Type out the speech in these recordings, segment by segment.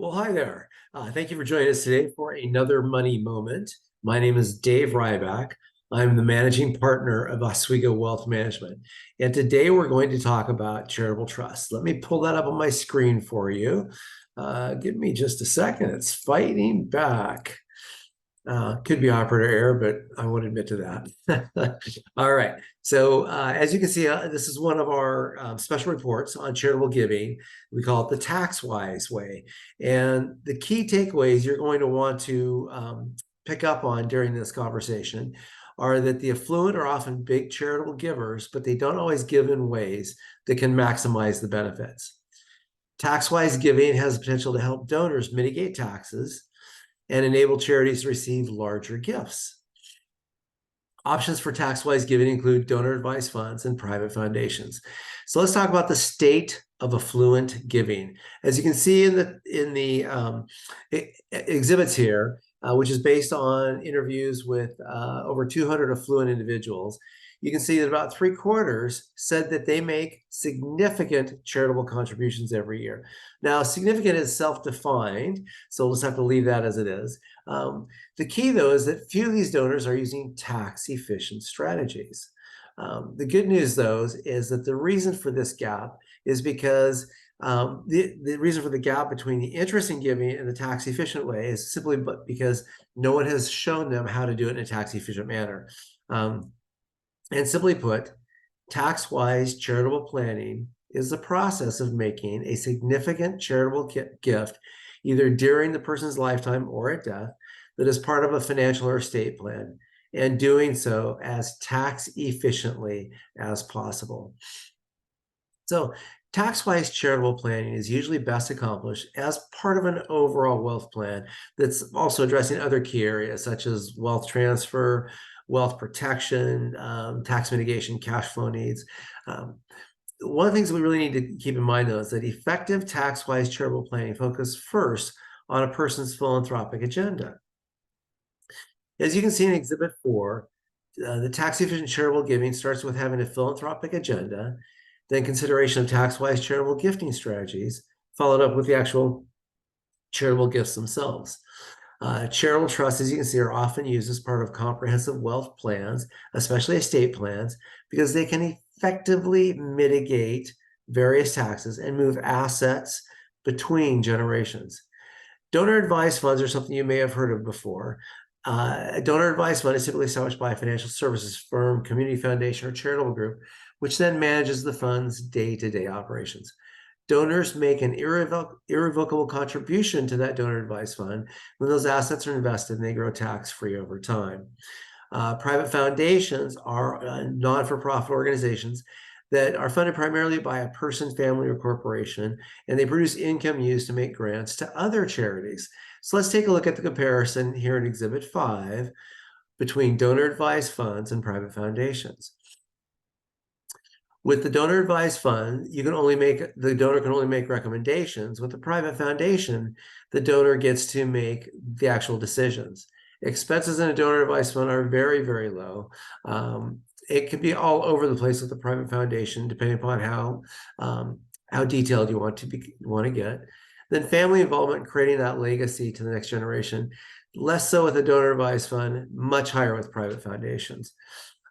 Well, hi there. Thank you for joining us today for another money moment. My name is Dave Ryback. I'm the managing partner of Oswego Wealth Management. And today we're going to talk about charitable trusts. Let me pull that up on my screen for you. Give me just a second. It's fighting back. Could be operator error, but I won't admit to that. All right. So as you can see, this is one of our special reports on charitable giving. We call it the tax-wise way. And the key takeaways you're going to want to pick up on during this conversation are that the affluent are often big charitable givers, but they don't always give in ways that can maximize the benefits. Tax-wise giving has the potential to help donors mitigate taxes and enable charities to receive larger gifts. Options for tax-wise giving include donor-advised funds and private foundations. So let's talk about the state of affluent giving. As you can see in the exhibits here, which is based on interviews with over 200 affluent individuals, you can see that about 3/4 said that they make significant charitable contributions every year. Now, significant is self-defined, so we'll just have to leave that as it is. The key, though, is that few of these donors are using tax-efficient strategies. The good news, though, is that the reason for this gap is because the reason for the gap between the interest in giving and the tax-efficient way is simply because no one has shown them how to do it in a tax-efficient manner. And simply put, tax-wise charitable planning is the process of making a significant charitable gift, either during the person's lifetime or at death, that is part of a financial or estate plan, and doing so as tax efficiently as possible. So tax-wise charitable planning is usually best accomplished as part of an overall wealth plan that's also addressing other key areas such as wealth transfer, wealth protection, tax mitigation, cash flow needs. One of the things that we really need to keep in mind, though, is that effective tax-wise charitable planning focuses first on a person's philanthropic agenda. As you can see in Exhibit 4, the tax-efficient charitable giving starts with having a philanthropic agenda, then consideration of tax-wise charitable gifting strategies, followed up with the actual charitable gifts themselves. Charitable trusts, as you can see, are often used as part of comprehensive wealth plans, especially estate plans, because they can effectively mitigate various taxes and move assets between generations. Donor-advised funds are something you may have heard of before. A donor-advised fund is typically established by a financial services firm, community foundation, or charitable group, which then manages the fund's day-to-day operations. Donors make an irrevocable contribution to that donor-advised fund when those assets are invested and they grow tax-free over time. Private foundations are non-for-profit organizations that are funded primarily by a person, family, or corporation, and they produce income used to make grants to other charities. So let's take a look at the comparison here in Exhibit 5 between donor-advised funds and private foundations. With the donor-advised fund, the donor can only make recommendations. With the private foundation, the donor gets to make the actual decisions. Expenses in a donor-advised fund are very, very low. It can be all over the place with the private foundation, depending upon how detailed you want to get. Then family involvement in creating that legacy to the next generation, less so with a donor-advised fund, much higher with private foundations.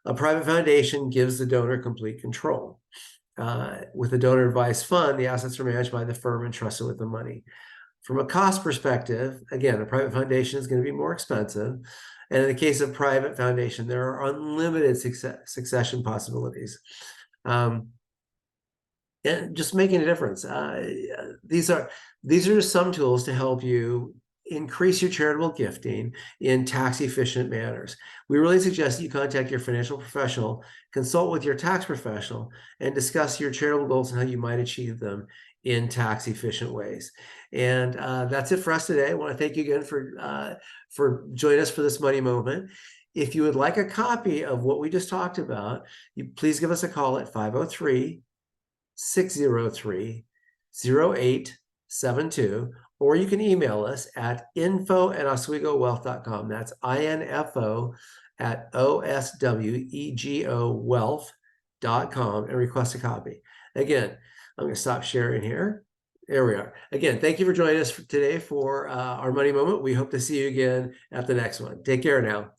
A private foundation gives the donor complete control. With a donor-advised fund, the assets are managed by the firm entrusted with the money. From a cost perspective, again, a private foundation is going to be more expensive. And in the case of private foundation, there are unlimited succession possibilities. And just making a difference. These are just some tools to help you increase your charitable gifting in tax-efficient manners. We really suggest that you contact your financial professional, consult with your tax professional, and discuss your charitable goals and how you might achieve them in tax-efficient ways. And that's it for us today. I want to thank you again for joining us for this money moment. If you would like a copy of what we just talked about, please give us a call at 503-603-0872, or you can email us at info@oswegowealth.com. That's info@oswegowealth.com and request a copy. Again, I'm going to stop sharing here There we are. Again, thank you for joining us today for our money moment. We hope to see you again at the next one. Take care now.